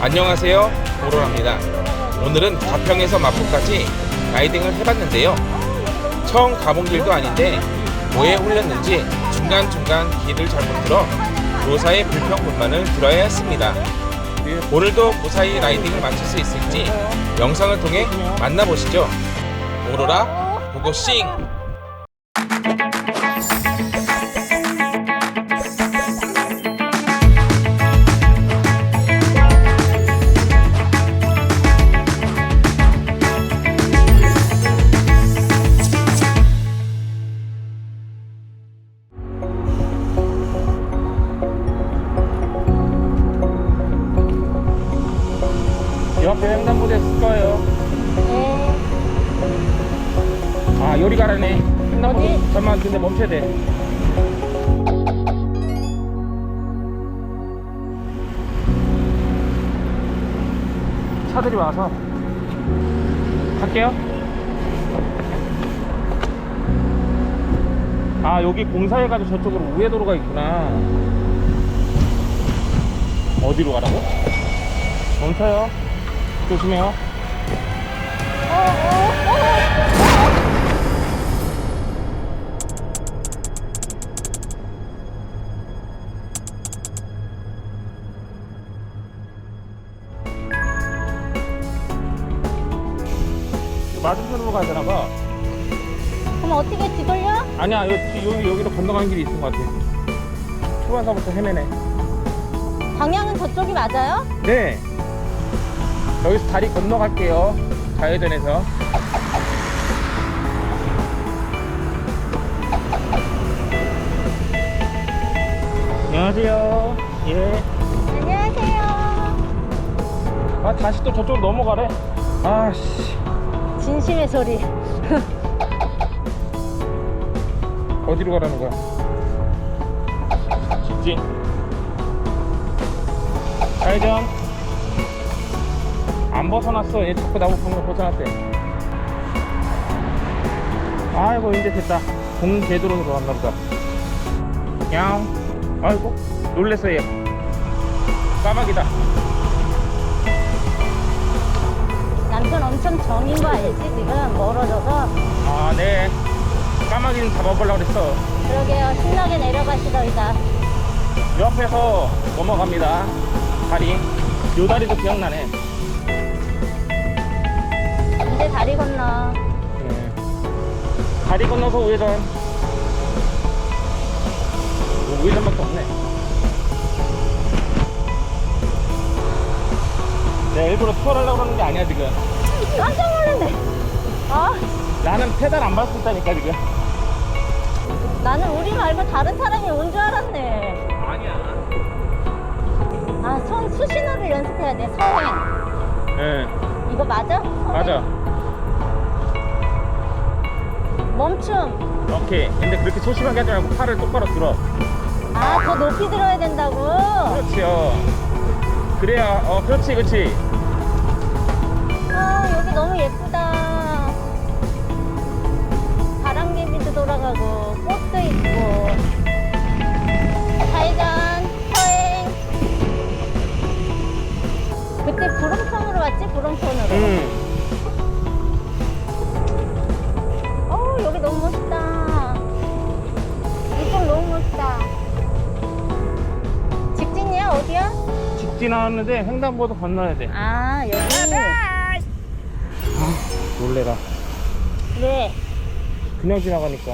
안녕하세요, 오로라입니다. 오늘은 가평에서 마포까지 라이딩을 해봤는데요. 처음 가본 길도 아닌데 뭐에 홀렸는지 중간중간 길을 잘못 들어 무사히 불평불만을 들어야 했습니다. 오늘도 무사히 라이딩을 마칠 수 있을지 영상을 통해 만나보시죠. 오로라 고고싱! 옆에 횡단보도 있을 거예요. 아, 요리 가라네. 횡단보도. 잠깐만, 근데 멈춰야 돼. 차들이 와서 갈게요. 아, 여기 공사해가지고 저쪽으로 우회도로가 있구나. 어디로 가라고? 멈춰요. 조심해요. 맞은편으로 가야 되나봐. 그럼 어떻게 뒤돌려? 아니야, 여기로 건너가는 길이 있는 것 같아. 초반서부터 헤매네. 방향은 저쪽이 맞아요? 네. 여기서 다리 건너갈게요. 좌회전해서. 안녕하세요. 예. 안녕하세요. 아, 다시 또 저쪽으로 넘어가래. 아씨. 진심의 소리. 어디로 가라는 거야? 직진. 좌회전. 안 벗어났어. 얘 자꾸 나보고 방금 벗어났대. 아이고, 이제 됐다. 공개도로로 들어갔나 보다. 냥. 아이고, 놀랬어 얘. 까마귀다. 남편 엄청 정인 거 알지? 지금 멀어져서. 아, 네. 까마귀는 잡아보려고 그랬어. 그러게요. 신나게 내려가시더이다. 옆에서 넘어갑니다. 다리. 요 다리도 기억나네. 이제 다리 건너. 네. 다리 건너서 우회전. 우회전밖에 없네. 내가 일부러 투어하려고 그러는 게 아니야 지금. 깜짝 놀랐네. 아, 나는 페달 안 밟았다니까 지금. 나는 우리 말고 다른 사람이 온 줄 알았네. 아니야. 아, 손 수신호를 연습해야 돼. 서행. 예. 이거 맞아? 맞아. 멈춤. 오케이. 근데 그렇게 소심하게 하지 말고 팔을 똑바로 들어. 아, 더 높이 들어야 된다고? 그렇지요. 그래야 그렇지 그렇지. 아, 여기 너무 예쁘다. 바람개비도 돌아가고 꽃도 있고. 좌회전, 서행. 그때 구름천으로 왔지? 구름천으로. 여기 너무 멋있다. 이쪽 너무 멋있다. 직진이야? 어디야? 직진 나왔는데 횡단보도 건너야 돼. 아, 여기. 놀래라. 왜? 그냥 지나가니까.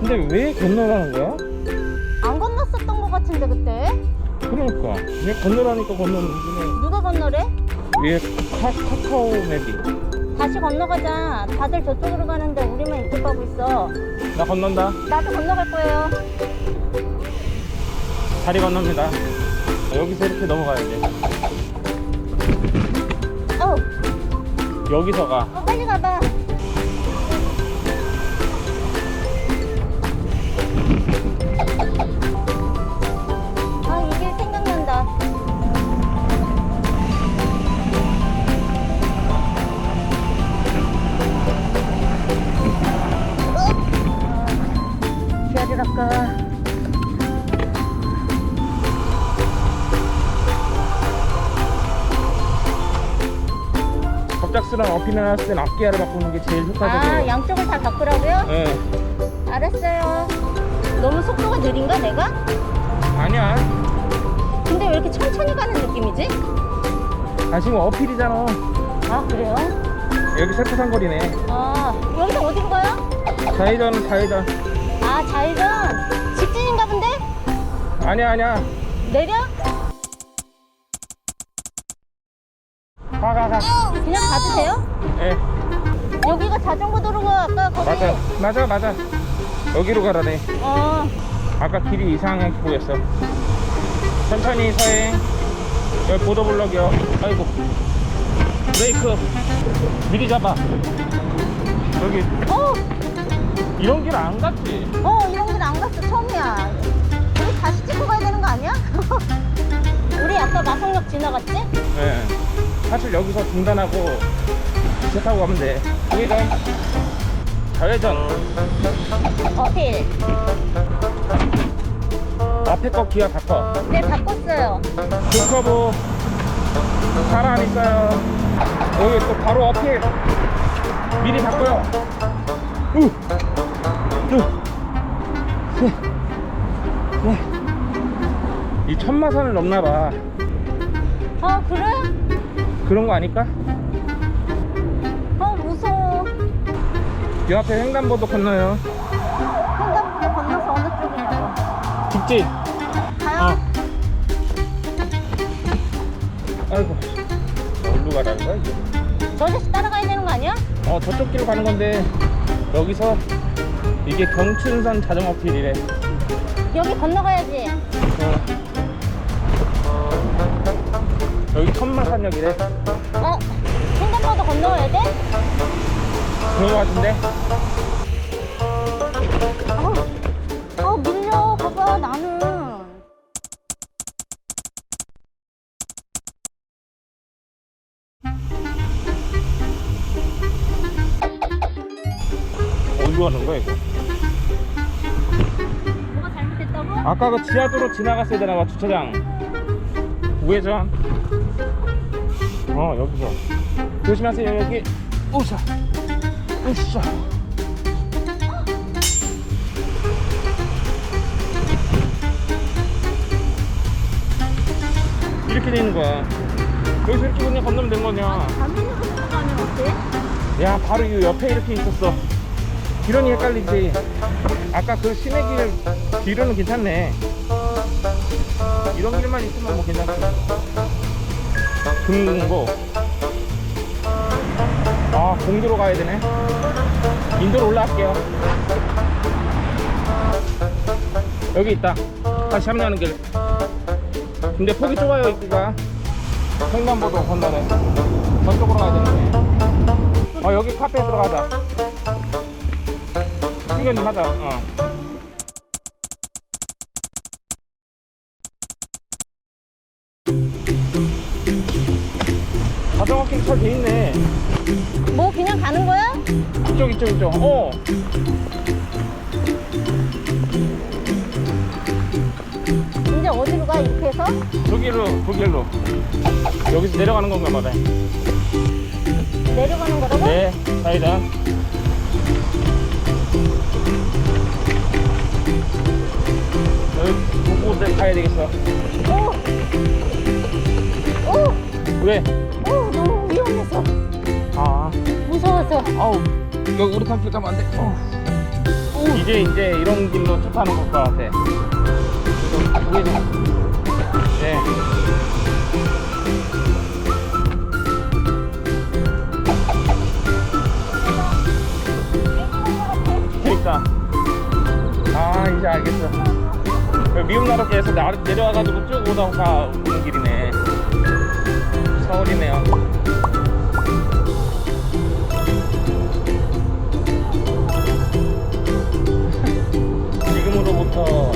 근데 왜 건너라는 거야? 안 건넜었던 것 같은데 그때? 그러니까 그냥 건너라니까 건너는데 누가 건너래? 위에 카카오 맵이. 다시 건너가자. 다들 저쪽으로 가는데 우리만 이쪽 가고 있어. 나 건넌다. 나도 건너갈 거예요. 다리 건넙니다. 여기서 이렇게 넘어가야 돼. 여기서 가. 빨리 가봐. 아, 이 길 생각난다. 갑작스러운 어필을 나왔을 땐 앞기아를 바꾸는 게 제일 효과적이에요. 아, 양쪽을 다 바꾸라고요? 네. 알았어요. 너무 속도가 느린가 내가? 아니야. 근데 왜 이렇게 천천히 가는 느낌이지? 아, 지금 어필이잖아. 아, 그래요? 여기 세포상거리네. 아, 여기서 어디로 가요? 좌회전, 좌회전. 아, 좌회전. 직진인가 본데? 아니야. 내려? 가. 그냥 가도 돼요? 예. 여기가 자전거 도로가 아까 거기. 맞아. 여기로 가라네. 아까 길이 이상하게 보였어. 천천히 서행. 여기 보도블럭이요. 아이고. 브레이크. 미리 잡아. 여기 이런 길 안 갔지? 이런 길 안 갔어. 처음이야. 우리 다시 찍고 가야 되는 거 아니야? 우리 아까 마성역 지나갔지? 네. 사실 여기서 중단하고 기차 타고 가면 돼. 여기가 좌회전. 어필. 앞에 거 기아 바꿔. 네, 바꿨어요. 불커브 살아있어요. 여기 또 바로 어필. 미리 바꿔요. 이 천마산을 넘나봐. 그래? 그런 거 아닐까? 무서워. 이 앞에 횡단보도 건너요. 횡단보도 건너서 어느 쪽이냐고. 직진. 가요? 아이고. 어디로 가라는 거야 이게? 저 아저씨 따라가야 되는 거 아니야? 저쪽 길로 가는 건데 여기서 이게 경춘선 자전거 길이래. 여기 건너가야지. 여기 천마산역이래. 횡단보도 건너야 돼? 그런 거 같은데? 밀려. 봐봐, 나는. 어디로 가는 거야 이거? 뭐가 잘못됐다고? 아까 그 지하도로 지나갔어야 되나봐. 주차장 우회전. 여기서 조심하세요. 여기 으쌰. 이렇게 돼 있는 거야. 여기서 이렇게 그냥 건너면 된 거냐. 반대로 건너가면 어때? 야, 바로 이 옆에 이렇게 있었어. 길은이 헷갈리지. 아까 그 시내길 뒤로는 괜찮네. 이런 길만 있으면 뭐 괜찮지. 금고. 공도로 가야 되네. 인도로 올라갈게요. 여기 있다. 다시 합류하는 길. 근데 폭이 좁아요, 입구가. 횡단보도 건너네. 저쪽으로 가야 되는데. 여기 카페에 들어가자. 충전좀 하자. 자전거 길 잘 돼있네. 뭐 그냥 가는 거야? 이쪽. 이제 어디로 가? 이렇게 해서? 그 길로. 여기서 내려가는 건가 보네. 내려가는 거라고? 네, 좌회전. 여기 곳곳에 가야 되겠어. 오! 왜? 너무 위험해서. 무서워서. 여기 우리 탐길 가면 안 돼. 이제 이런 길로 차 타는 것 같아. 우회전. 네. 그러니까. 이제 알겠어. 미움나루께서 내려와가지고 쭉 오다가 오는 길이네. 서울이네요. 지금으로부터